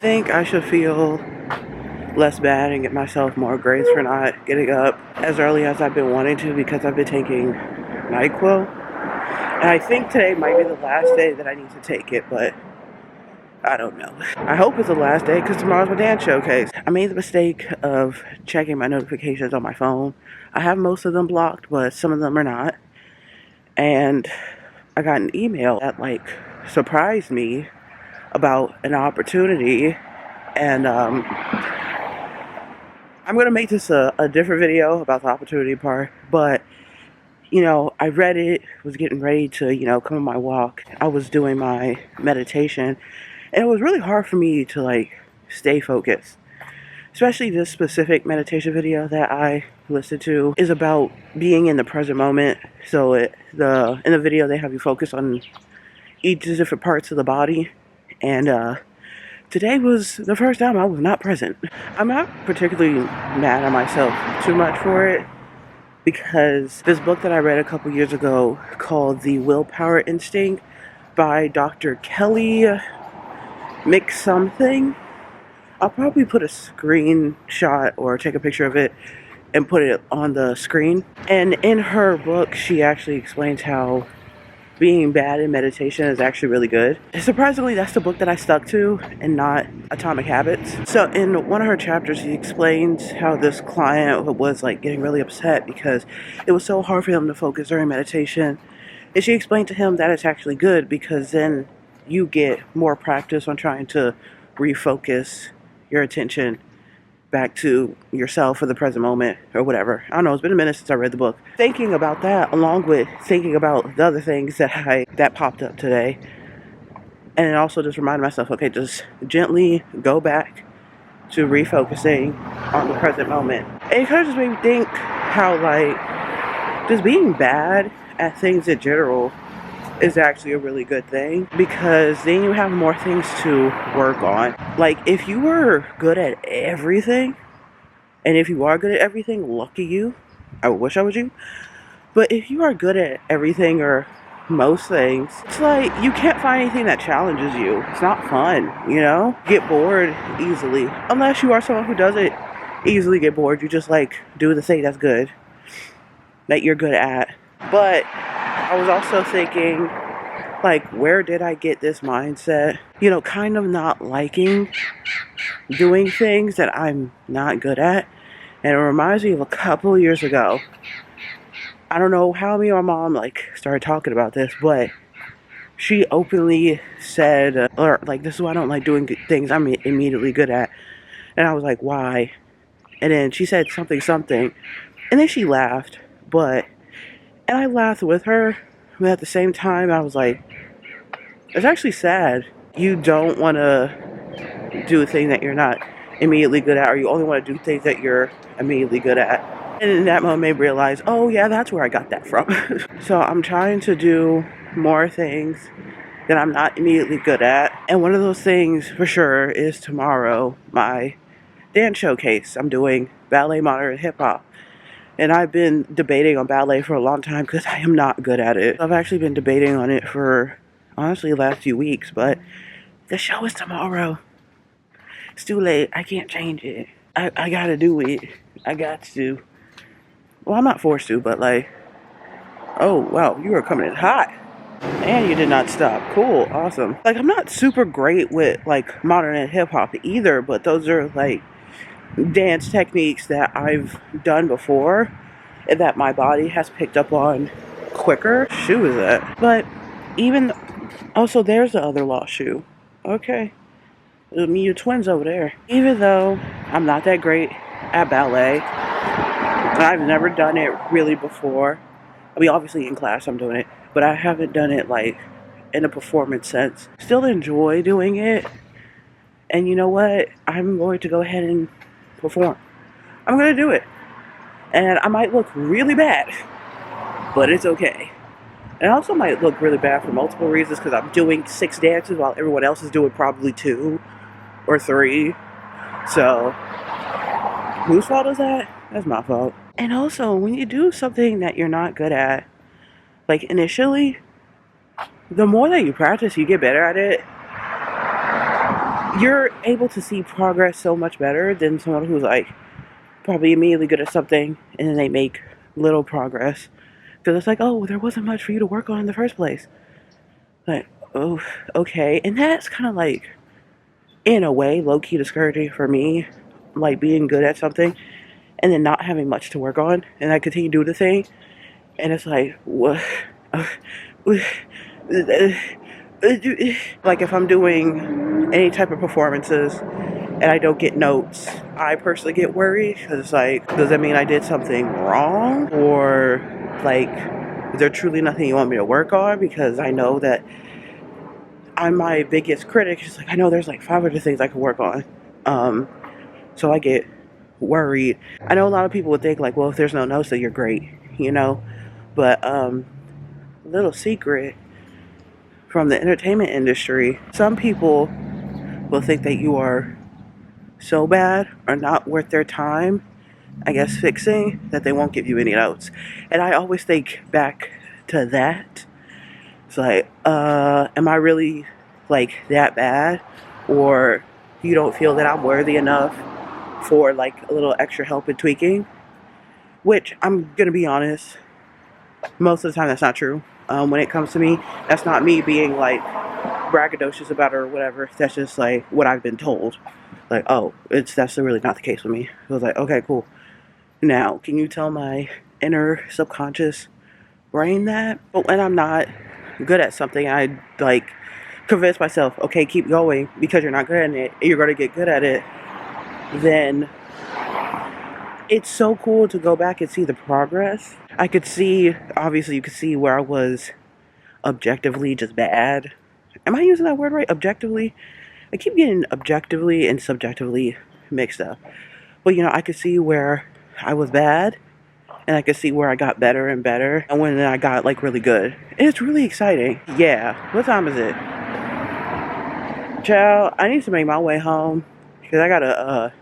I think I should feel less bad and get myself more grace for not getting up as early as I've been wanting to because I've been taking NyQuil. And I think today might be the last day that I need to take it, but I don't know. I hope it's the last day because tomorrow's my dance showcase. I made the mistake of checking my notifications on my phone. I have most of them blocked, but some of them are not. And I got an email that surprised me about an opportunity, and I'm gonna make this a different video about the opportunity part, but I read it, was getting ready to come on my walk. I was doing my meditation, and it was really hard for me to stay focused, especially this specific meditation video that I listened to is about being in the present moment. So in the video they have you focus on each different parts of the body, and today was the first time I was not present. I'm not particularly mad at myself too much for it because this book that I read a couple years ago called The Willpower Instinct by Dr. Kelly McSomething. I'll probably put a screenshot or take a picture of it and put it on the screen. And in her book, she actually explains how being bad in meditation is actually really good. And surprisingly, that's the book that I stuck to and not Atomic Habits. So in one of her chapters, she explains how this client was getting really upset because it was so hard for him to focus during meditation. And she explained to him that it's actually good because then you get more practice on trying to refocus your attention back to yourself or the present moment or whatever. I don't know, it's been a minute since I read the book. Thinking about that along with thinking about the other things that popped up today, and it also just reminded myself, okay, just gently go back to refocusing on the present moment. And it kind of just made me think how just being bad at things in general is actually a really good thing because then you have more things to work on. If you were good at everything, and if you are good at everything, lucky you. I wish I was you. But if you are good at everything or most things, it's you can't find anything that challenges you. It's not fun, Get bored easily. Unless you are someone who doesn't easily get bored. You just do the thing that's good, that you're good at. But I was also thinking, where did I get this mindset? Kind of not liking doing things that I'm not good at. And it reminds me of a couple of years ago. I don't know how me or my mom started talking about this, but she openly said, this is why I don't like doing things I'm immediately good at. And I was like, why? And then she said something, and then she laughed, and I laughed with her, but at the same time, I was like, it's actually sad. You don't want to do a thing that you're not immediately good at, or you only want to do things that you're immediately good at. And in that moment, I realized, oh yeah, that's where I got that from. So I'm trying to do more things that I'm not immediately good at. And one of those things, for sure, is tomorrow, my dance showcase. I'm doing ballet, modern hip hop. And I've been debating on ballet for a long time because I am not good at it. I've actually been debating on it for, honestly, the last few weeks, but the show is tomorrow. It's too late. I can't change it. I gotta do it. I got to. Well, I'm not forced to, but oh, wow, you are coming in hot. And you did not stop. Cool, awesome. I'm not super great with, modern and hip-hop either, but those are, dance techniques that I've done before and that my body has picked up on quicker. Shoe is that? But even also, there's the other lost shoe. Okay, me, your twins over there. Even though I'm not that great at ballet, and I've never done it really before. I mean, obviously in class I'm doing it, but I haven't done it in a performance sense. Still enjoy doing it, and you know what? I'm going to go ahead and perform. I'm gonna do it, and I might look really bad, but it's okay. And I also might look really bad for multiple reasons because I'm doing 6 dances while everyone else is doing probably 2 or 3. So whose fault is that? That's my fault. And also, when you do something that you're not good at, initially, the more that you practice, you get better at it. you're able to see progress so much better than someone who's like probably immediately good at something and then they make little progress. Because it's like, oh, there wasn't much for you to work on in the first place. Like, oh, okay. And that's kind of like, in a way, low key discouraging for me. Like being good at something and then not having much to work on. And I continue to do the thing. And it's like, what? Like if I'm doing any type of performances and I don't get notes, I personally get worried because it's like, does that mean I did something wrong? Or like, is there truly nothing you want me to work on? Because I know that I'm my biggest critic. It's like, I know there's like 500 things I can work on. So I get worried. I know a lot of people would think like, well, if there's no notes, then you're great, you know? But, little secret from the entertainment industry, some people will think that you are so bad or not worth their time, I guess, fixing, that they won't give you any notes. And I always think back to that. It's like, am I really like that bad? Or you don't feel that I'm worthy enough for like a little extra help and tweaking? Which, I'm gonna be honest, most of the time that's not true. When it comes to me, that's not me being like braggadocious about it or whatever. That's just like what I've been told. Like, oh, that's really not the case with me. I was like, okay, cool. Now, can you tell my inner subconscious brain that? But when I'm not good at something, I like convince myself, okay, keep going because you're not good at it. You're gonna get good at it. Then it's so cool to go back and see the progress. I could see, obviously, you could see where I was objectively just bad. Am I using that word right? Objectively? I keep getting objectively and subjectively mixed up. But you know, I could see where I was bad, and I could see where I got better and better, and when I got like really good. And it's really exciting. Yeah. What time is it? Child, I need to make my way home because I gotta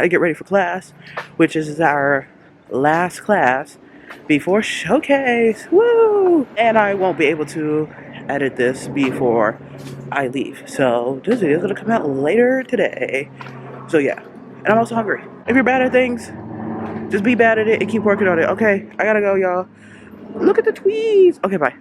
get ready for class, which is our last class before showcase. Woo! And I won't be able to edit this before I leave. So this video is gonna come out later today. So yeah. And I'm also hungry. If you're bad at things, just be bad at it and keep working on it. Okay, I gotta go, y'all. Look at the tweets. Okay, bye.